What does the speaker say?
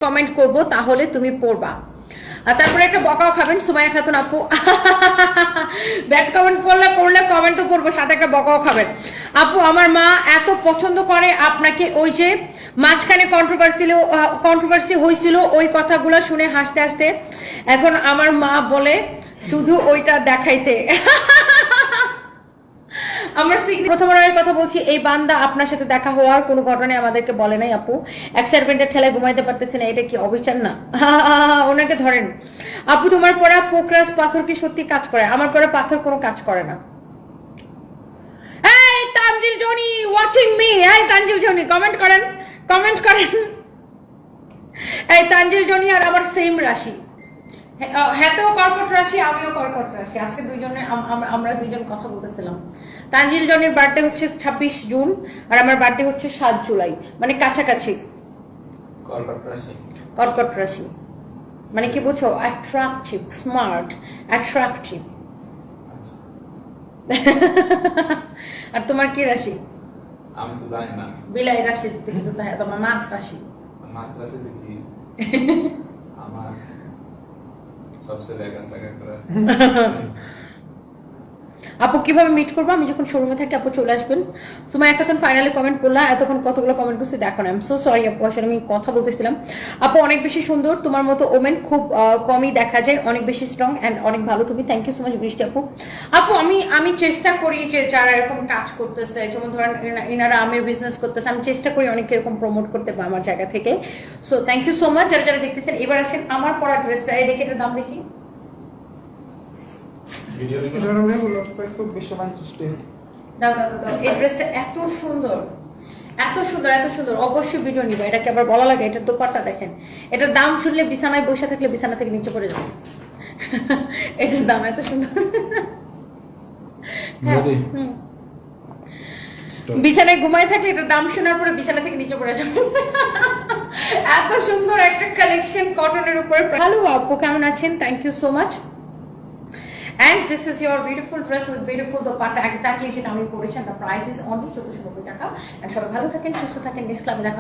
Comment করব তাহলে তুমি পড়বা। আর তারপরে একটা বকাও খাবেন সুমাইয়া খাতুন আপু। ব্যাড কমেন্ট করলে কমেন্ট তো পড়বো, সাথে একটা বকাও খাবেন। আপু আমার মা এত পছন্দ করে আপনাকে, ওই যে মাঝখানে কন্ট্রোভার্সি হয়েছিল ওই কথাগুলো শুনে হাসতে হাসতে এখন আমার মা বলে শুধু ওইটা দেখাইতে। আমার প্রথমবারের কথা বলছি, এই বান্দা আপনার সাথে দেখা হওয়ার কোনো ঘটনায় আমাদেরকে বলে নাই আপু। এক্সাইটমেন্টের ঠেলায় ঘুমাইতে পারতেছি না, এটা কি অবিচার না? ওনাকে ধরেন। আপু তোমার পড়া পোকরাজ পাথর কি সত্যি কাজ করে? আমার পড়া পাথর কোনো কাজ করে না। এই তানজিল জনি ওয়াচিং মি, এই তানজিল জনি কমেন্ট করেন। এই তানজিল জনি আর আমার সেম রাশি, হ্যাঁ তো কর্কট রাশি, আমিও কর্কট রাশি। আজকে দুইজনে আমরা দুইজন কথা বলতেছিলাম। তানজিল জনের বার্থডে হচ্ছে 26 জুন আর আমার বার্থডে হচ্ছে 7 জুলাই, মানে কাছাকাছি। কর্কট রাশি মানে কি বুঝছো? Attractive, smart, attractive. আর তোমার কি রাশি? আমি তো জানি না। বিলাই রাশি দেখেছো তো? হ্যাঁ তোমার মাছ রাশি। মাছ রাশি দেখি আমার সবচেয়ে দেখা রাশি। আপু কিভাবে মিট করবো? আমি যখন শোরুমে থাকি আপু চলে আসবেন। সুমাইয়া খাতুন ফাইনালি কমেন্ট করলা, এতক্ষণ কতগুলো কমেন্ট করছি দেখো না। আই এম সো সরি আপু, আসলে আমি কথা বলতেছিলাম। আপু অনেক বেশি সুন্দর, তোমার মতো ওমেন খুব কমই দেখা যায়, অনেক বেশি স্ট্রং এন্ড অনেক ভালো তুমি। থ্যাংক ইউ সো মাচ বৃষ্টি আপু। আপু আমি চেষ্টা করি যে যারা এরকম কাজ করতেছে, যেমন ধরেন এনারা আমের বিজনেস করতেছে, আমি চেষ্টা করি অনেক এরকম প্রমোট করতে আমার জায়গা থেকে। So thank you so much যারা যারা দেখতেছেন। এবার আসেন আমার পরা ড্রেসটা, এই দেখে এটার দাম দেখি। এই ড্রেসটা এত সুন্দর, এত সুন্দর, এত সুন্দর, অবশ্যই ভিডিও নিবা। এটাকে আবার বলা লাগে, এটার দোপাট্টা দেখেন। এটার দাম শুনলে বিছানায় বসে থাকলে বিছানা থেকে নিচে পড়ে যাবে। এটার দাম এত সুন্দর। বিছানায় ঘুমায় থাকলে এটার দাম শোনার পরে বিছানা থেকে নিচে পড়ে যাবে। এত সুন্দর একটা কালেকশন কটনের উপরে। হ্যালো আপু, কেমন আছেন? Thank you so much. And this is your beautiful dress with beautiful dupatta, exactly যেটা আমি পরেছি। The price is only 1490 টাকা। And সবাই ভালো থাকেন, সুস্থ থাকেন, নেক্সট ক্লাবে দেখা